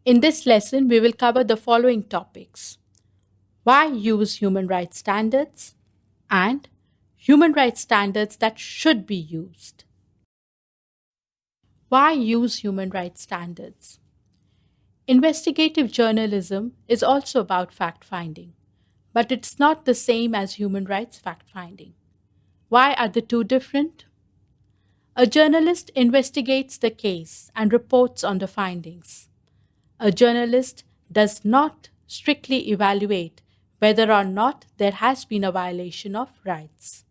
In this lesson, we will cover the following topics: why use human rights standards, and human rights standards that should be used. Why use human rights standards? Investigative journalism is also about fact finding, but it's not the same as human rights fact finding. Why are the two different? A journalist investigates the case and reports on the findings. A journalist does not strictly evaluate whether or not there has been a violation of rights.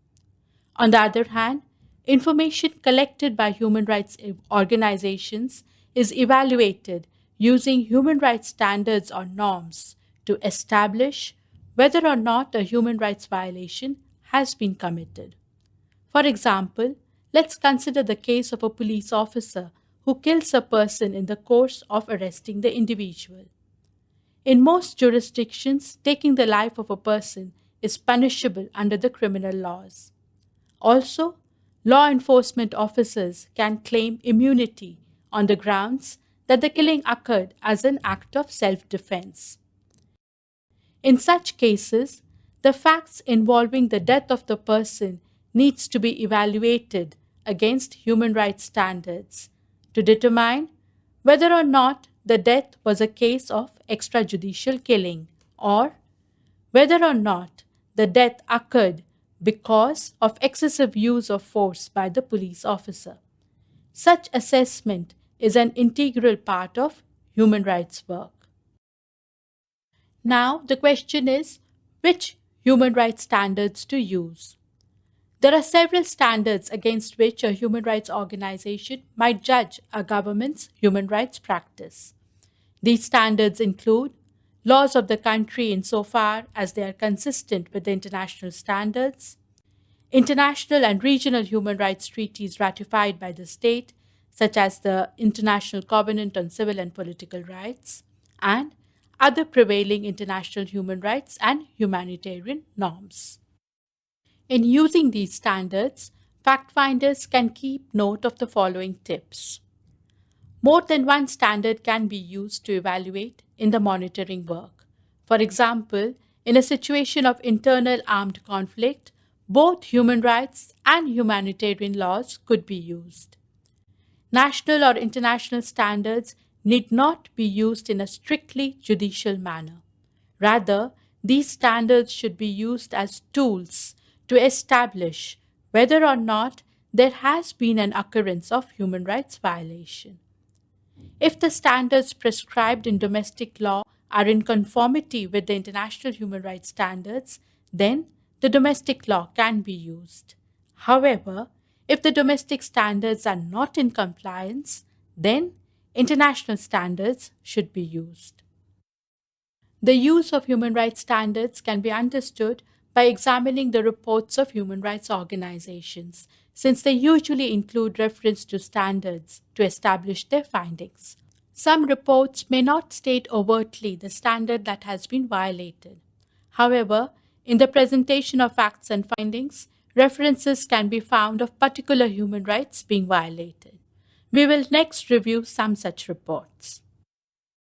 On the other hand, information collected by human rights organizations is evaluated using human rights standards or norms to establish whether or not a human rights violation has been committed. For example, let's consider the case of a police officer who kills a person in the course of arresting the individual. In most jurisdictions, taking the life of a person is punishable under the criminal laws. Also, law enforcement officers can claim immunity on the grounds that the killing occurred as an act of self-defense. In such cases, the facts involving the death of the person needs to be evaluated against human rights standards to determine whether or not the death was a case of extrajudicial killing or whether or not the death occurred because of excessive use of force by the police officer. Such assessment is an integral part of human rights work. Now, the question is, which human rights standards to use? There are several standards against which a human rights organization might judge a government's human rights practice. These standards include laws of the country insofar as they are consistent with the international standards, international and regional human rights treaties ratified by the state, such as the International Covenant on Civil and Political Rights, and other prevailing international human rights and humanitarian norms. In using these standards, fact finders can keep note of the following tips. More than one standard can be used to evaluate in the monitoring work. For example, in a situation of internal armed conflict, both human rights and humanitarian laws could be used. National or international standards need not be used in a strictly judicial manner. Rather, these standards should be used as tools to establish whether or not there has been an occurrence of human rights violation. If the standards prescribed in domestic law are in conformity with the international human rights standards, then the domestic law can be used. However, if the domestic standards are not in compliance, then international standards should be used. The use of human rights standards can be understood by examining the reports of human rights organizations, since they usually include reference to standards to establish their findings. Some reports may not state overtly the standard that has been violated. However, in the presentation of facts and findings, references can be found of particular human rights being violated. We will next review some such reports.